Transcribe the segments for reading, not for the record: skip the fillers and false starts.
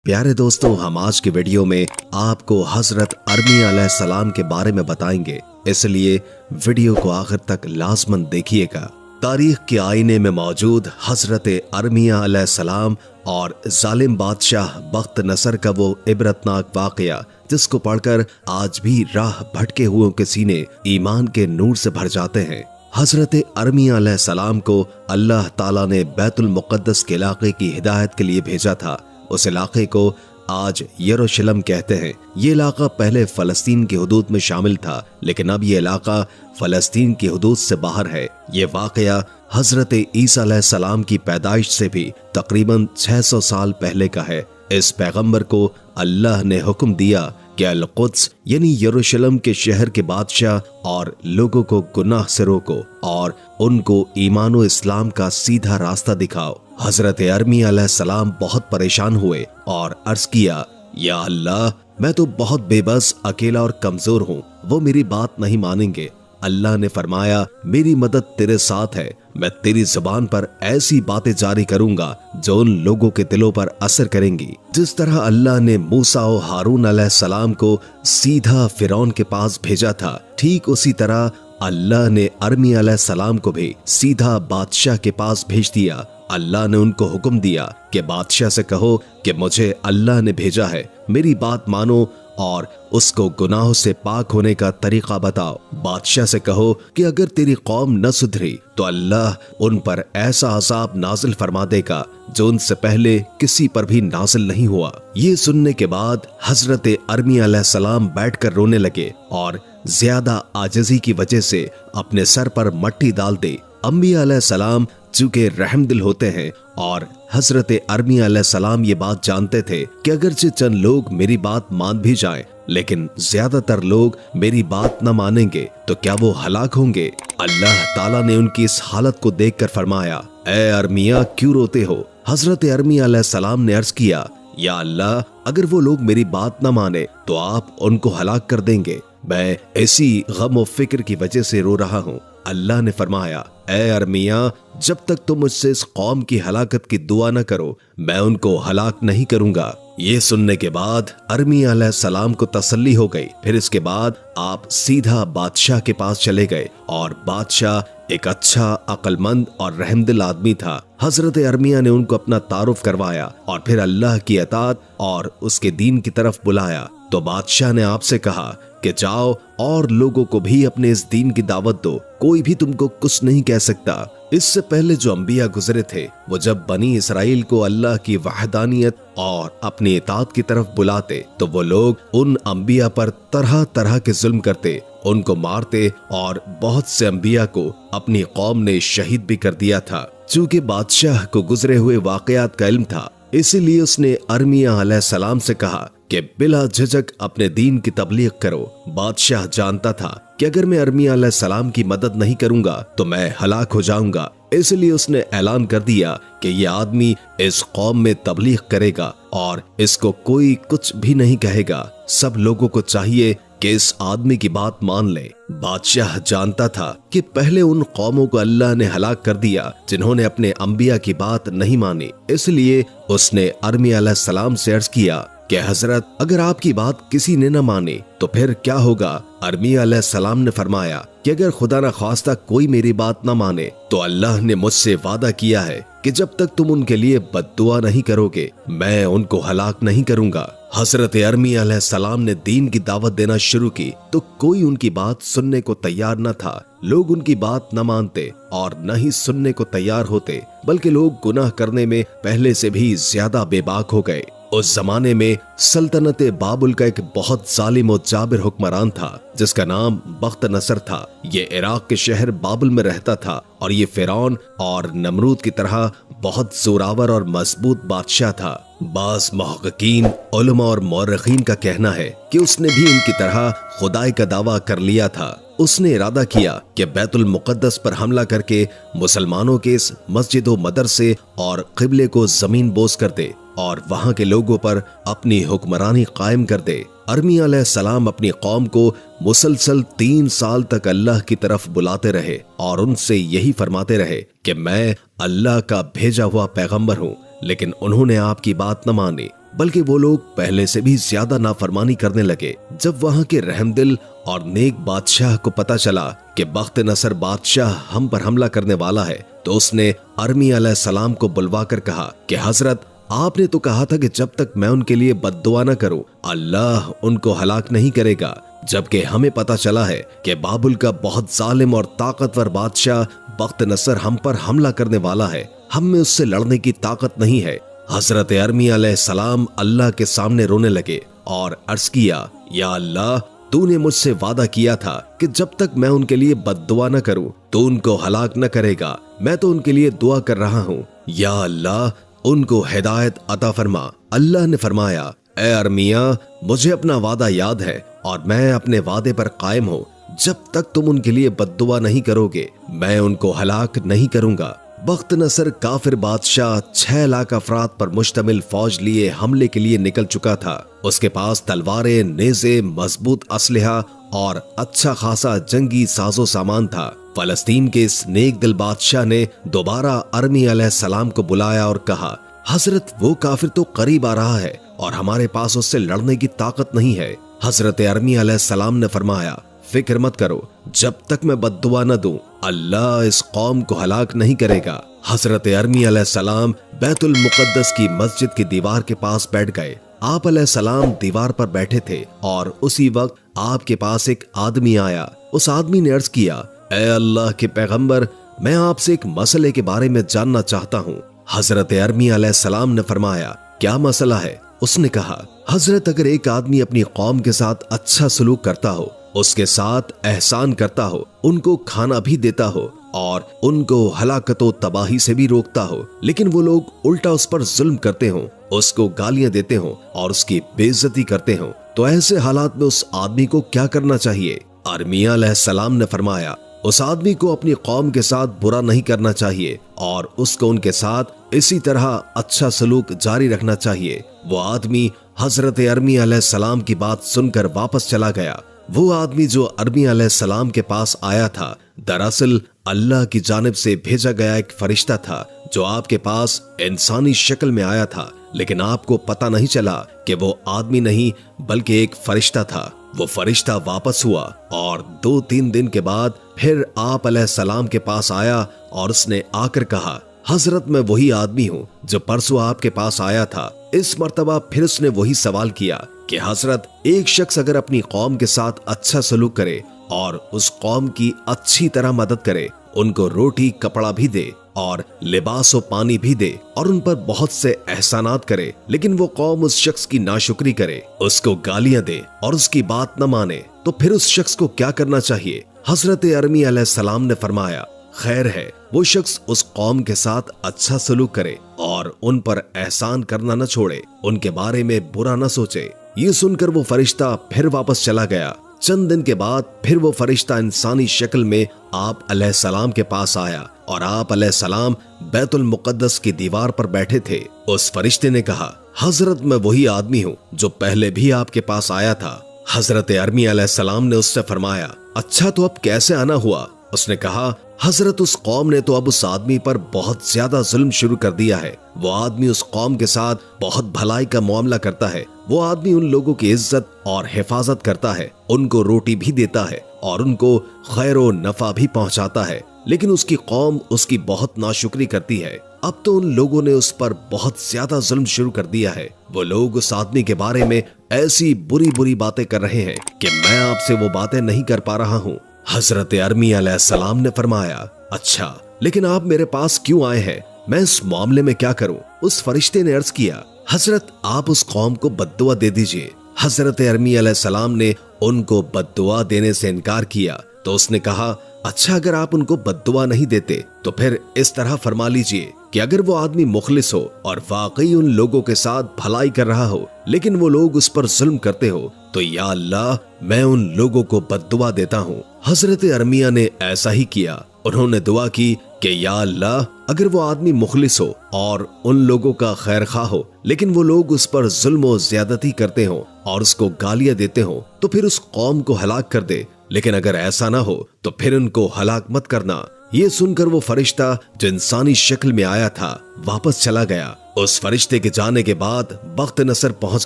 प्यारे दोस्तों, हम आज की वीडियो में आपको हजरत अरमी अलैहिस्सलाम के बारे में बताएंगे, इसलिए वीडियो को आखिर तक लाजमन देखिएगा। तारीख के आईने में मौजूद हजरत अरमिया अलैहिस्सलाम और जालिम बादशाह बख्त नसर का वो इबरतनाक वाकया जिसको पढ़कर आज भी राह भटके हुओं के सीने ईमान के नूर से भर जाते हैं। हजरत अरमिया अलैहिस्सलाम को अल्लाह ताला ने बैतुल मुक़द्दस के इलाके की हिदायत के लिए भेजा था। उस इलाके को आज यरूशलेम कहते हैं। ये इलाका पहले फलस्तीन की हुदूद में शामिल था, लेकिन अब ये इलाका फलस्तीन की हुदूद से बाहर है। ये वाकया हजरत ईसा अलैहिस्सलाम की पैदाइश से भी तकरीबन 600 साल पहले का है। इस पैगंबर को अल्लाह ने हुक्म दिया कि अल-कुद्स यानी यरूशलेम के शहर के बादशाह और लोगों को गुनाह से रोको और उनको ईमान और इस्लाम का सीधा रास्ता दिखाओ। हजरत अरमी अलैहिस्सलाम बहुत परेशान हुए और अर्ज किया, या अल्लाह, मैं तो बहुत बेबस, अकेला और कमजोर हूँ, वो मेरी बात नहीं मानेंगे। अल्लाह ने फरमाया, मेरी मदद तेरे साथ है, मैं तेरी जुबान पर ऐसी बातें जारी करूंगा जो उन लोगों के दिलों पर असर करेंगी। जिस तरह अल्लाह ने मूसा और हारून अलैहिस्सलाम को सीधा फिरौन के पास भेजा था, ठीक उसी तरह अल्लाह ने अरमी अलैहिस्सलाम को भी सीधा बादशाह के पास भेज दिया। अल्लाह ने उनको हुक्म दिया कि बादशाह से कहो कि मुझे अल्लाह ने भेजा है, मेरी बात मानो और उसको गुनाहों से पाक होने का तरीका बताओ। बादशाह से कहो कि अगर तेरी कौम न सुधरी तो अल्लाह उन पर ऐसा अज़ाब नाजिल फरमा देगा जो उनसे पहले किसी पर भी नाजिल नहीं हुआ। ये सुनने के बाद हजरत अरमी अलैहिस्सलाम बैठकर रोने लगे और ज्यादा आजिज़ी की वजह से अपने सर पर मट्टी डाल दे। अंबिया अलैहिस्सलाम चूंकि रहमदिल होते हैं और हजरत अरमी अलैहिस्सलाम ये बात जानते थे कि अगरचे चंद लोग मेरी बात मान भी जाएं, लेकिन ज्यादातर लोग मेरी बात न मानेंगे तो क्या वो हलाक होंगे। अल्लाह ताला ने उनकी इस हालत को देखकर फरमाया, ए अरमिया, क्यों रोते हो। हजरत अरमी अलैहिस्सलाम ने अर्ज किया, या अल्लाह, अगर वो लोग मेरी बात न माने तो आप उनको हलाक कर देंगे। मैं इसी गम और फिक्र की वजह से रो रहा हूँ। अल्लाह ने फरमाया, ए अरमिया, जब तक तुम मुझसे इस कौम की हलाकत की दुआ न करो, मैं उनको हलाक नहीं करूंगा। ये सुनने के बाद अरमिया अलैहिस्सलाम को तसल्ली हो गई। फिर इसके बाद आप सीधा बादशाह के पास चले गए और बादशाह एक अच्छा, अक्लमंद और रहमदिल आदमी था। हजरत अरमिया ने उनको अपना तारुफ करवाया और फिर अल्लाह की अतात और उसके दीन की तरफ बुलाया। तो बादशाह ने आपसे कहा कि जाओ और लोगों को भी अपने इस दीन की दावत दो, कोई भी तुमको कुछ नहीं कह सकता। इससे पहले जो अंबिया गुजरे थे, वो जब बनी इसराइल को अल्लाह की वहदानियत और अपनी इताअत की तरफ बुलाते तो वो लोग उन अंबिया पर तरह तरह के जुल्म करते, उनको मारते और बहुत से अंबिया को अपनी कौम ने शहीद भी कर दिया था। चूंकि बादशाह को गुजरे हुए वाकयात का इल्म था, इसीलिए उसने अरमिया अलैहिस्सलाम से कहा कि बिला झिझक अपने दीन की तबलीग करो। बादशाह जानता था कि अगर मैं अरमिया अलैहिस्सलाम की मदद नहीं करूंगा तो मैं हलाक हो जाऊंगा, इसलिए उसने ऐलान कर दिया कि ये आदमी इस कौम में तबलीग करेगा और इसको कोई कुछ भी नहीं कहेगा। सब लोगों को चाहिए कि इस आदमी की बात मान ले। बादशाह जानता था कि पहले उन कौमों को अल्लाह ने हलाक कर दिया जिन्होंने अपने अंबिया की बात नहीं मानी, इसलिए उसने अरमिया अलैहिस्सलाम से अर्ज किया कि हजरत, अगर आपकी बात किसी ने न माने तो फिर क्या होगा। अरमिया अलैहिस्सलाम ने फरमाया कि अगर खुदा न खास्ता कोई मेरी बात न माने तो अल्लाह ने मुझसे वादा किया है कि जब तक तुम उनके लिए बद्दुआ नहीं करोगे, मैं उनको हलाक नहीं करूंगा। हजरत अरमिया अलैहिस्सलाम ने दीन की दावत देना शुरू की तो कोई उनकी बात सुनने को तैयार न था। लोग उनकी बात न मानते और न ही सुनने को तैयार होते, बल्कि लोग गुनाह करने में पहले से भी ज्यादा बेबाक हो गए। उस जमाने में सल्तनत बाबुल का एक बहुत जालिम और जाबिर हुक्मरान था जिसका नाम बख्त नसर था। ये इराक के शहर बाबुल में रहता था और ये फिरौन और नमरूद की तरह बहुत जोरावर और मजबूत बादशाह था। बास मुहक्किकीन, उलमा और मौरखीन का कहना है कि उसने भी उनकी तरह खुदाई का दावा कर लिया था। उसने इरादा किया कि बैतुल मुक़द्दस पर हमला करके मुसलमानों के इस मस्जिद व मदरसे और क़िबले को जमीन बोस कर दे और वहां के लोगों पर अपनी हुक्मरानी कायम कर दे। अरमिया अलैहिस्सलाम अपनी कौम को मुसलसल 3 साल तक अल्लाह की तरफ बुलाते रहे और उनसे यही फरमाते रहे कि मैं अल्लाह का भेजा हुआ पैगंबर हूँ, लेकिन उन्होंने आपकी बात न मानी। बल्कि वो लोग पहले से भी ज्यादा नाफरमानी करने लगे। जब वहाँ के रहमदिल और नेक बादशाह को पता चला कि बख्त नसर बादशाह हम पर हमला करने वाला है, तो उसने अरमी अलैहिस्सलाम को बुलवाकर कहा कि हजरत, आपने तो कहा था कि जब तक मैं उनके लिए बद्दुआ न करूं अल्लाह उनको हलाक नहीं करेगा, जबकि हमें पता चला है कि बाबुल का बहुत जालिम और ताकतवर बादशाह बख्त नसर हम पर हमला करने वाला है। हम में उससे लड़ने की ताकत नहीं है। हजरत अरमी अलैहिस्सलाम अल्लाह के सामने रोने लगे और अर्ज किया, या अल्लाह, तूने मुझसे वादा किया था कि जब तक मैं उनके लिए बद्दुआ न करूं तो उनको हलाक न करेगा। मैं तो उनके लिए दुआ कर रहा हूं, या अल्लाह उनको हिदायत अता फरमा। अल्लाह ने फरमाया, ए अरमिया, मुझे अपना वादा याद है और मैं अपने वादे पर कायम हूँ। जब तक तुम उनके लिए बद्दुआ नहीं करोगे मैं उनको हलाक नहीं करूंगा। बख्त नसर काफिर बादशाह 6 लाख अफराद पर मुश्तमिल फौज लिए हमले के लिए निकल चुका था। उसके पास तलवारें, नेज़े, मजबूत असलहा और अच्छा खासा जंगी साजो सामान था। फलस्तीन के इस नेक दिल बादशाह ने दोबारा अरमी अलैहिस्सलाम को बुलाया और कहा, हजरत, वो काफिर तो करीब आ रहा है और हमारे पास उससे लड़ने की ताकत नहीं है। हजरत अरमी अलैहिस्सलाम ने फरमाया, फिक्र मत करो, जब तक मैं बद्दुआ न दूं अल्लाह इस कौम को हलाक नहीं करेगा। हजरत अरमी अलैहिस्सलाम बैतुल मुकद्दस की मस्जिद की दीवार के पास बैठ गए। आप अलैहिस्सलाम दीवार पर बैठे थे और उसी वक्त आपके पास एक आदमी आया। उस आदमी ने अर्ज किया, ए अल्लाह के पैगंबर, मैं आपसे एक मसले के बारे में जानना चाहता हूँ। हजरत अरमी अलैहिस्सलाम ने फरमाया, क्या मसला है? उसने कहा, हजरत, अगर एक आदमी अपनी कौम के साथ अच्छा सलूक करता हो, उसके साथ एहसान करता हो, उनको खाना भी देता हो और उनको हलाकतो तबाही से भी रोकता हो, लेकिन वो लोग उल्टा उस पर जुल्म करते हो, उसको गालियां देते हो और उसकी बेइज्जती करते हो, तो ऐसे हालात में उस आदमी को क्या करना चाहिए? अरमिया अलैहिस्सलाम ने फरमाया, उस आदमी को अपनी कौम के साथ बुरा नहीं करना चाहिए और उसको उनके साथ इसी तरह अच्छा सलूक जारी रखना चाहिए। वो आदमी हजरत अरमी अलैहिस्सलाम की बात सुनकर वापस चला गया। वो आदमी जो अरमी अलैहिस्सलाम के पास आया था, दरअसल अल्लाह की जानिब से भेजा गया एक फरिश्ता था जो आपके पास इंसानी शक्ल में आया था, लेकिन आपको पता नहीं चला कि वो आदमी नहीं बल्कि एक फरिश्ता था। वो फरिश्ता वापस हुआ और 2-3 दिन के बाद फिर आप अलैहिस्सलाम के पास आया और उसने आकर कहा, हजरत, मैं वही आदमी हूँ जो परसों आपके पास आया था। इस मर्तबा फिर उसने वही सवाल किया कि हजरत, एक शख्स अगर अपनी कौम के साथ अच्छा सलूक करे और उस कौम की अच्छी तरह मदद करे, उनको रोटी कपड़ा भी दे और लिबास और पानी भी दे और उन पर बहुत से एहसानात करे, लेकिन वो कौम उस शख्स की नाशुक्री करे, उसको गालियां दे और उसकी बात न माने, तो फिर उस शख्स को क्या करना चाहिए? हजरत अरमी अलैहिस्सलाम ने फरमाया, खैर है, वो शख्स उस कौम के साथ अच्छा सलूक करे और उन पर एहसान करना न छोड़े, उनके बारे में बुरा न सोचे। ये सुनकर वो फरिश्ता फिर वापस चला गया। चंद दिन के बाद फिर वो फरिश्ता इंसानी शक्ल में आप अलैहिस्सलाम के पास आया और आप अलैहिस्सलाम बैतुल मुकद्दस की दीवार पर बैठे थे। उस फरिश्ते ने कहा, हजरत, मैं वही आदमी हूँ जो पहले भी आपके पास आया था। हजरत अरमी अलैहिस्सलाम ने उससे फरमाया, अच्छा, तो अब कैसे आना हुआ? उसने कहा, हजरत, उस कौम ने तो अब उस आदमी पर बहुत ज्यादा जुल्म शुरू कर दिया है। वो आदमी उस कौम के साथ बहुत भलाई का मामला करता है। वो आदमी उन लोगों की इज्जत और हिफाजत करता है, उनको रोटी भी देता है और उनको खैर व नफा भी पहुंचाता है, लेकिन उसकी कौम उसकी बहुत नाशुक्री करती है। अब तो उन लोगों ने उस पर बहुत ज्यादा जुल्म शुरू कर दिया है। वो लोग उस आदमी के बारे में ऐसी बुरी बुरी बातें कर रहे हैं कि मैं आपसे वो बातें नहीं कर पा रहा हूँ। हजरत अरमी अलैहिस्सलाम ने फरमाया, अच्छा, लेकिन आप मेरे पास क्यों आए हैं? मैं इस मामले में क्या करूं? उस फरिश्ते ने अर्ज किया, हजरत, आप उस कौम को बद्दुआ दे दीजिए। हजरत अरमी अलैहिस्सलाम ने उनको बद्दुआ देने से इनकार किया तो उसने कहा, अच्छा, अगर आप उनको बद्दुआ नहीं देते तो फिर इस तरह फरमा लीजिए कि अगर वो आदमी मुखलिस हो और वाकई उन लोगों के साथ भलाई कर रहा हो, लेकिन वो लोग उस पर जुल्म करते हो, तो या अल्लाह, मैं उन लोगों को बद्दुआ देता हूँ। हजरत अरमिया ने ऐसा ही किया। उन्होंने दुआ की कि या अल्लाह, अगर वो आदमी मुखलिस हो और उन लोगों का खैर खा हो, लेकिन वो लोग उस पर जुल्म और ज्यादती करते हो और उसको गालियां देते हो, तो फिर उस कौम को हलाक कर दे, लेकिन अगर ऐसा ना हो तो फिर उनको हलाक मत करना। ये सुनकर वो फरिश्ता जो इंसानी शक्ल में आया था वापस चला गया। उस फरिश्ते के जाने के बाद बख्त नसर पहुंच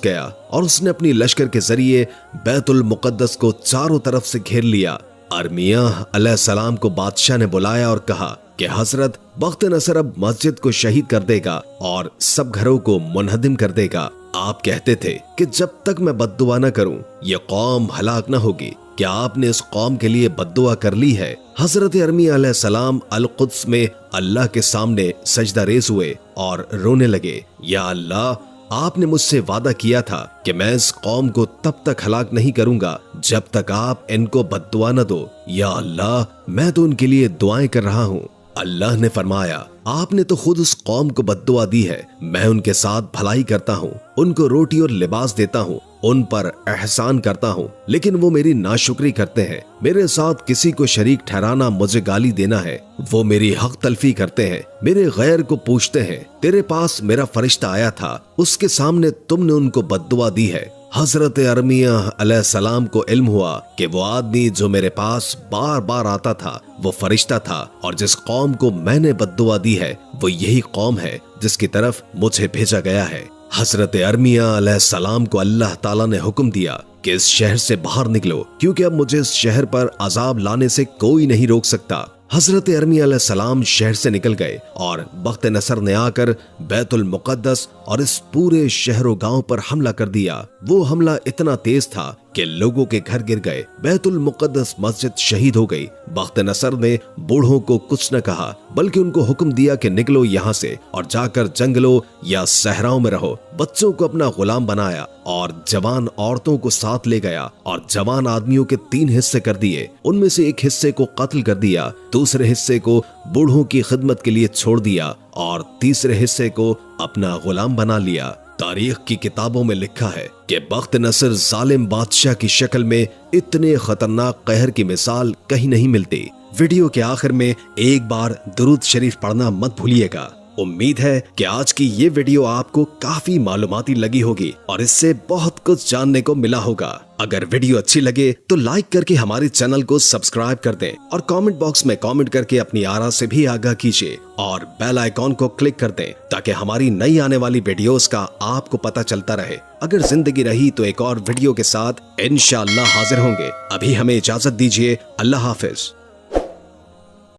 गया और उसने अपनी लश्कर के जरिए बैतुल मुकद्दस को चारों तरफ से घेर लिया। अरमिया अलैहिस्सलाम को बादशाह ने बुलाया और कहा कि हजरत, बख्त नसर अब मस्जिद को शहीद कर देगा और सब घरों को मुनहदिम कर देगा। आप कहते थे कि जब तक मैं बद्दुआ न करूं ये कौम हलाक न होगी। क्या आपने इस कौम के लिए बद्दुआ कर ली है? हजरत अरमिया अलैहिस्सलाम अल-कुद्स में अल्लाह के सामने सजदा रेज़ हुए और रोने लगे। या अल्लाह, आपने मुझसे वादा किया था कि मैं इस कौम को तब तक हलाक नहीं करूंगा जब तक आप इनको बद्दुआ न दो। या अल्लाह, मैं तो उनके लिए दुआएं कर रहा हूँ। अल्लाह ने फरमाया, आपने तो खुद उस कौम को बद्दुआ दी है। मैं उनके साथ भलाई करता हूँ, उनको रोटी और लिबास देता हूँ, उन पर एहसान करता हूँ, लेकिन वो मेरी नाशुक्री करते हैं। मेरे साथ किसी को शरीक ठहराना मुझे गाली देना है। वो मेरी हक तलफी करते हैं, मेरे गैर को पूछते हैं। तेरे पास मेरा फरिश्ता आया था, उसके सामने तुमने उनको बद्दुआ दी है। हजरत अरमिया अलैहिस्सलाम को इल्म हुआ कि वो आदमी जो मेरे पास बार बार आता था वो फरिश्ता था, और जिस कौम को मैंने बद्दुआ दी है वो यही कौम है जिसकी तरफ मुझे भेजा गया है। हजरत अरमिया अलैहिस्सलाम को अल्लाह ताला ने हुक्म दिया कि इस शहर से बाहर निकलो, क्योंकि अब मुझे इस शहर पर अजाब लाने से कोई नहीं रोक सकता। हजरत अरमिया अलैहिस्सलाम शहर से निकल गए और बख्त नसर ने आकर बैतुल मुकद्दस और इस पूरे शहरों गांव पर हमला कर दिया। वो हमला इतना तेज था कि लोगों के घर गिर गए। बैतुल मुकद्दस मस्जिद शहीद हो गई। बख्त नसर ने बूढ़ों को कुछ न कहा, बल्कि उनको हुक्म दिया कि निकलो यहाँ से और जाकर जंगलों या सहराओं में रहो। बच्चों को अपना गुलाम बनाया और जवान औरतों को साथ ले गया और जवान आदमियों के 3 हिस्से कर दिए। उनमें से एक हिस्से को कत्ल कर दिया, दूसरे हिस्से को बूढ़ों की खिदमत के लिए छोड़ दिया और तीसरे हिस्से को अपना गुलाम बना लिया। तारीख की किताबों में लिखा है कि बख्त नसर जालिम बादशाह की शक्ल में इतने खतरनाक कहर की मिसाल कहीं नहीं मिलती। वीडियो के आखिर में एक बार दुरूद शरीफ पढ़ना मत भूलिएगा। उम्मीद है कि आज की ये वीडियो आपको काफी मालूमाती लगी होगी और इससे बहुत कुछ जानने को मिला होगा। अगर वीडियो अच्छी लगे तो लाइक करके हमारे चैनल को सब्सक्राइब कर दें और कमेंट बॉक्स में कमेंट करके अपनी आरा से भी आगाह कीजिए और बेल आइकॉन को क्लिक कर दें ताकि हमारी नई आने वाली वीडियोस का आपको पता चलता रहे। अगर जिंदगी रही तो एक और वीडियो के साथ इंशाअल्लाह हाजिर होंगे। अभी हमें इजाजत दीजिए। अल्लाह हाफिज।